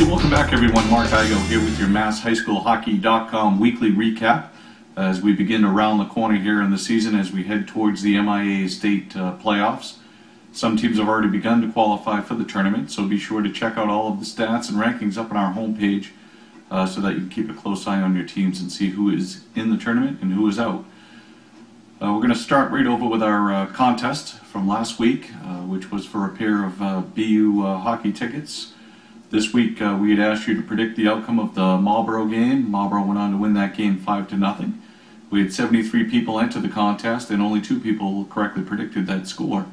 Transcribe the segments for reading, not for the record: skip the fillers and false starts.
Hey, welcome back everyone. Mark Igo here with your MassHSHockey.com weekly recap as we begin around the corner here in the season as we head towards the MIA state playoffs. Some teams have already begun to qualify for the tournament, so be sure to check out all of the stats and rankings up on our homepage so that you can keep a close eye on your teams and see who is in the tournament and who is out. We're going to start right over with our contest from last week, which was for a pair of BU hockey tickets. This week we had asked you to predict the outcome of the Marlboro game. Marlboro went on to win that game 5-0. We had 73 people enter the contest and only 2 people correctly predicted that score.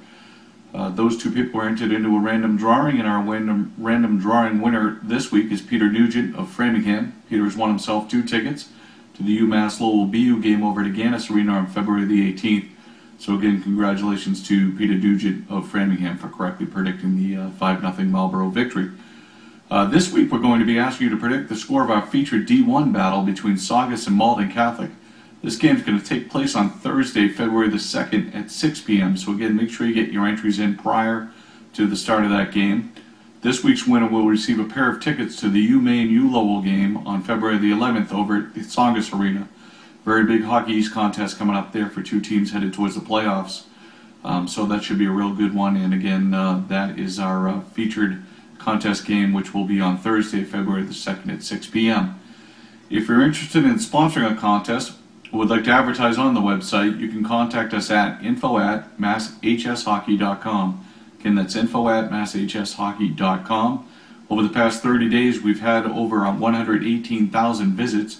Those 2 people were entered into a random drawing, and our random drawing winner this week is Peter Nugent of Framingham. Peter has won himself 2 tickets to the UMass Lowell BU game over at Gannis Arena on February the 18th. So again, congratulations to Peter Nugent of Framingham for correctly predicting the 5-0 Marlboro victory. This week we're going to be asking you to predict the score of our featured D1 battle between Saugus and Malden Catholic. This game is going to take place on Thursday, February the 2nd at 6 p.m. So again, make sure you get your entries in prior to the start of that game. This week's winner will receive a pair of tickets to the UMaine U-Lowell game on February the 11th over at the Saugus Arena. Very big Hockey East contest coming up there for 2 teams headed towards the playoffs. So that should be a real good one. And again, that is our featured contest game, which will be on Thursday, February the 2nd at 6 p.m. If you're interested in sponsoring a contest or would like to advertise on the website, you can contact us at info@MassHSHockey.com. Again, that's info@MassHSHockey.com. Over the past 30 days, we've had over 118,000 visits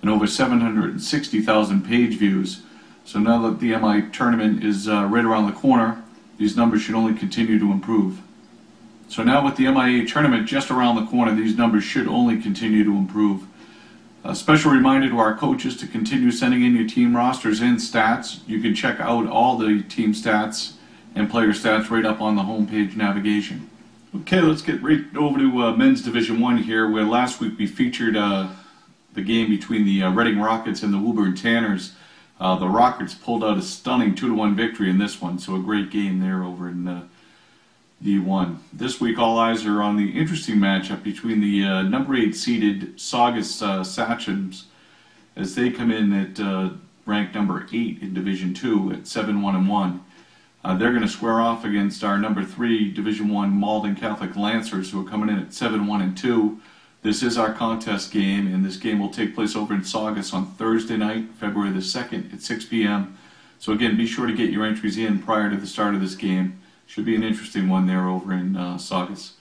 and over 760,000 page views. So now that the MI tournament is right around the corner, these numbers should only continue to improve. So now with the MIA tournament just around the corner, these numbers should only continue to improve. A special reminder to our coaches to continue sending in your team rosters and stats. You can check out all the team stats and player stats right up on the homepage navigation. Okay, let's get right over to Men's Division 1 here, where last week we featured the game between the Reading Rockets and the Woburn Tanners. The Rockets pulled out a stunning 2-1 victory in this one, so a great game there over in D1. This week all eyes are on the interesting matchup between the number 8 seeded Saugus Sachems as they come in at ranked number 8 in Division 2 at 7-1-1. They're going to square off against our number 3 Division 1 Malden Catholic Lancers, who are coming in at 7-1-2. This is our contest game, and this game will take place over in Saugus on Thursday night, February the 2nd at 6 p.m. So again, be sure to get your entries in prior to the start of this game. Should be an interesting one there over in Saugus.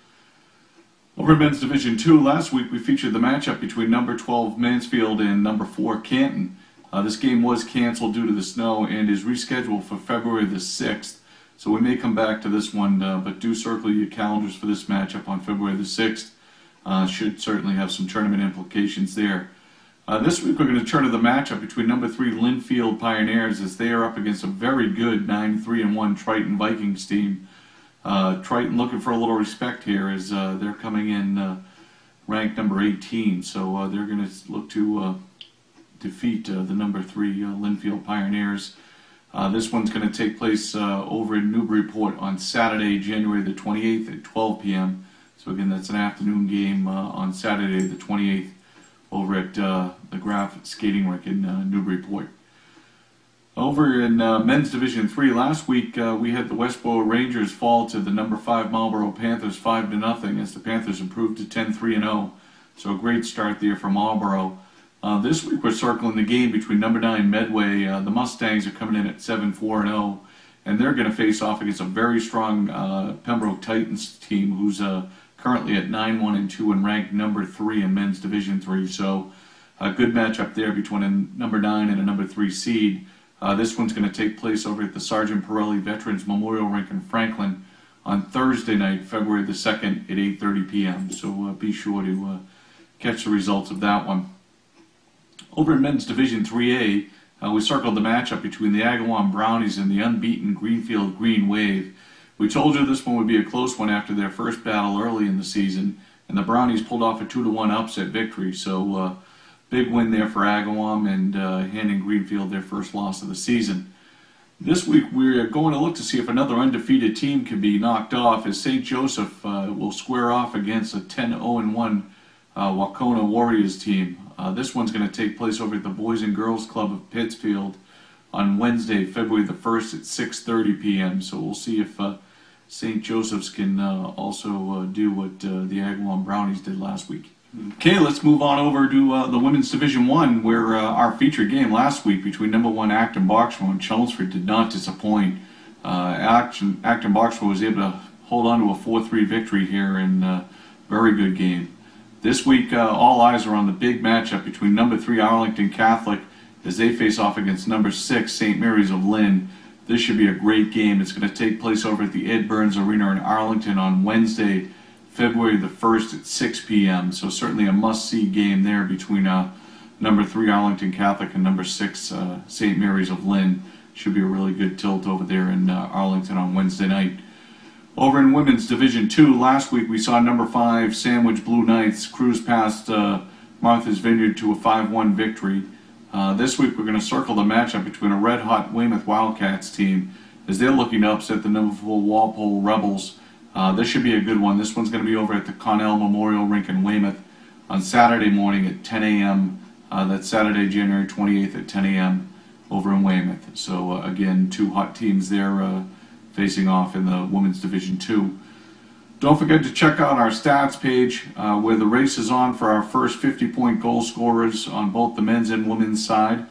Over in Men's Division 2, last week we featured the matchup between number 12 Mansfield and number 4 Canton. This game was canceled due to the snow and is rescheduled for February the 6th. So we may come back to this one, but do circle your calendars for this matchup on February the 6th. Should certainly have some tournament implications there. This week we're going to turn to the matchup between number 3 Linfield Pioneers as they are up against a very good 9-3-1 Triton Vikings team. Triton looking for a little respect here as they're coming in ranked number 18, so they're going to look to defeat the number 3 Linfield Pioneers. This one's going to take place over in Newburyport on Saturday, January the 28th at 12 p.m. So again, that's an afternoon game on Saturday the 28th. Over at the Graf Skating Rink in Newburyport. Over in Men's Division 3, last week we had the Westboro Rangers fall to the number 5 Marlboro Panthers 5-0 as the Panthers improved to 10-3-0. So a great start there for Marlboro. This week we're circling the game between number 9 Medway. The Mustangs are coming in at 7-4-0, and they're going to face off against a very strong Pembroke Titans team who's currently at 9-1-2 and ranked number 3 in Men's Division 3. So a good matchup there between a number 9 and a number 3 seed. This one's going to take place over at the Sergeant Pirelli Veterans Memorial Rink in Franklin on Thursday night, February the 2nd at 8:30 p.m. So be sure to catch the results of that one. Over in Men's Division 3A, we circled the matchup between the Agawam Brownies and the unbeaten Greenfield Green Wave. We told you this one would be a close one after their first battle early in the season, and the Brownies pulled off a 2-1 upset victory. So big win there for Agawam and handing Greenfield their first loss of the season. This week we're going to look to see if another undefeated team can be knocked off as St. Joseph will square off against a 10-0-1 Wacona Warriors team. This one's going to take place over at the Boys and Girls Club of Pittsfield on Wednesday, February the 1st at 6:30 p.m. So we'll see if St. Joseph's can also do what the Agawam Brownies did last week. Okay, let's move on over to the Women's Division 1, where our featured game last week between number 1 Acton Boxborough and Chelmsford did not disappoint. Acton Boxborough was able to hold on to a 4-3 victory here in a very good game. This week, all eyes are on the big matchup between number 3 Arlington Catholic as they face off against number 6 St. Mary's of Lynn. This should be a great game. It's going to take place over at the Ed Burns Arena in Arlington on Wednesday, February the 1st at 6 p.m. So certainly a must-see game there between number 3 Arlington Catholic and number 6 St. Mary's of Lynn. Should be a really good tilt over there in Arlington on Wednesday night. Over in Women's Division 2, last week we saw number 5 Sandwich Blue Knights cruise past Martha's Vineyard to a 5-1 victory. This week we're going to circle the matchup between a red-hot Weymouth Wildcats team as they're looking to upset the number 4 Walpole Rebels. This should be a good one. This one's going to be over at the Connell Memorial Rink in Weymouth on Saturday morning at 10 a.m. That's Saturday, January 28th at 10 a.m. over in Weymouth. So again, two hot teams there facing off in the Women's Division 2. Don't forget to check out our stats page where the race is on for our first 50-point goal scorers on both the men's and women's side.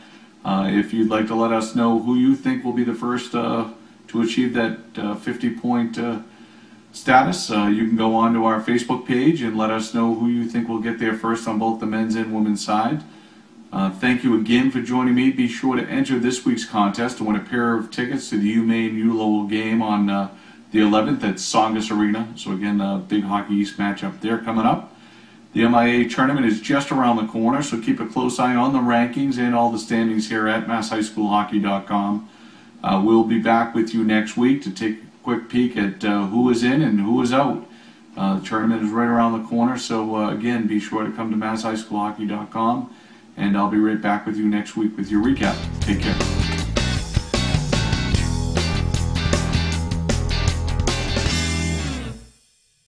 If you'd like to let us know who you think will be the first to achieve that 50-point status, you can go on to our Facebook page and let us know who you think will get there first on both the men's and women's side. Thank you again for joining me. Be sure to enter this week's contest to win a pair of tickets to the UMaine Lowell game on the 11th at Saugus Arena. So again, a big Hockey East matchup there coming up. The MIA tournament is just around the corner, so keep a close eye on the rankings and all the standings here at MassHSHockey.com. We'll be back with you next week to take a quick peek at who is in and who is out. The tournament is right around the corner, so again, be sure to come to MassHSHockey.com. And I'll be right back with you next week with your recap. Take care.